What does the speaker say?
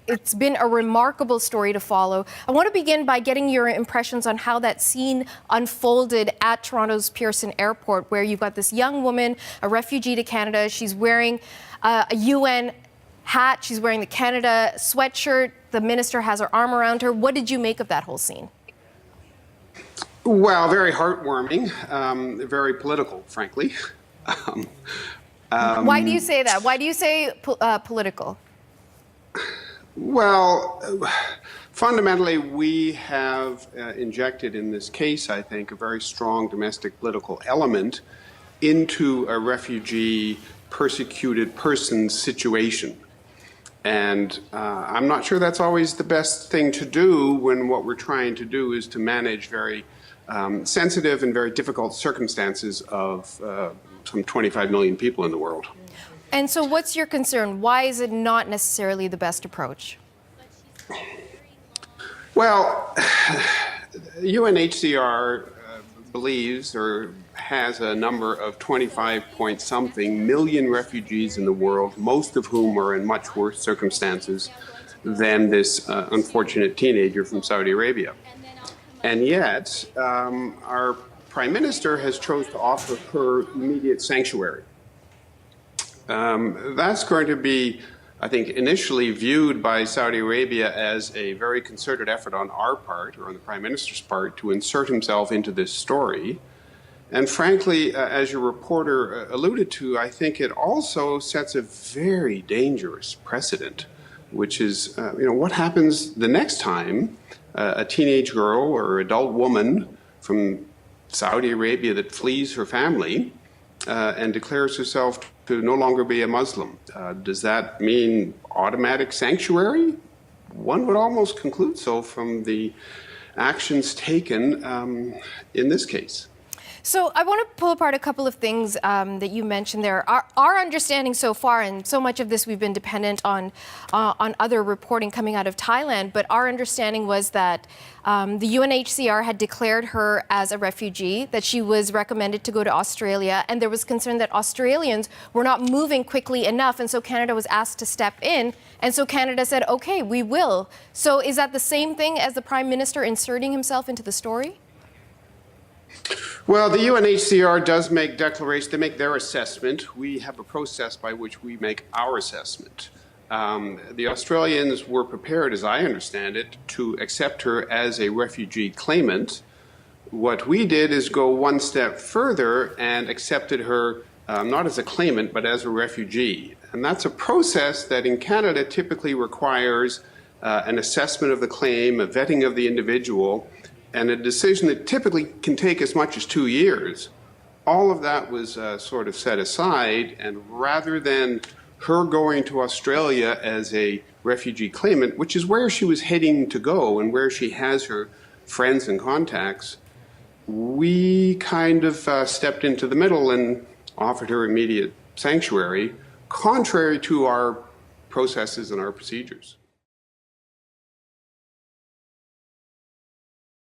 it's been a remarkable story to follow. I want to begin by getting your impressions on how that scene unfolded at Toronto's Pearson Airport, where you've got this young woman, a refugee to Canada. She's wearing a UN hat. She's wearing the Canada sweatshirt. The minister has her arm around her. What did you make of that whole scene? Well, very heartwarming, very political, frankly. Why do you say that? Why do you say political? Well, fundamentally, we have injected in this case, I think, a very strong domestic political element into a refugee persecuted person situation. And I'm not sure that's always the best thing to do when what we're trying to do is to manage very sensitive and very difficult circumstances of some 25 million people in the world. And so what's your concern? Why is it not necessarily the best approach? Well, UNHCR believes or has a number of 25-point-something million refugees in the world, most of whom are in much worse circumstances than this unfortunate teenager from Saudi Arabia. And yet, our Prime Minister has chosen to offer her immediate sanctuary. That's going to be, I think, initially viewed by Saudi Arabia as a very concerted effort on our part, or on the Prime Minister's part, to insert himself into this story. And frankly, as your reporter alluded to, I think it also sets a very dangerous precedent, which is, what happens the next time a teenage girl or adult woman from Saudi Arabia that flees her family and declares herself to no longer be a Muslim. Does that mean automatic sanctuary? One would almost conclude so from the actions taken in this case. So I want to pull apart a couple of things that you mentioned there. Our understanding so far, and so much of this we've been dependent on other reporting coming out of Thailand, but our understanding was that the UNHCR had declared her as a refugee, that she was recommended to go to Australia, and there was concern that Australians were not moving quickly enough, and so Canada was asked to step in, and so Canada said, okay, we will. So is that the same thing as the Prime Minister inserting himself into the story? Well, the UNHCR does make declarations. They make their assessment. We have a process by which we make our assessment. The Australians were prepared, as I understand it, to accept her as a refugee claimant. What we did is go one step further and accepted her not as a claimant, but as a refugee. And that's a process that in Canada typically requires an assessment of the claim, a vetting of the individual, and a decision that typically can take as much as 2 years. All of that was sort of set aside, and rather than her going to Australia as a refugee claimant, which is where she was heading to go and where she has her friends and contacts, we kind of stepped into the middle and offered her immediate sanctuary, contrary to our processes and our procedures.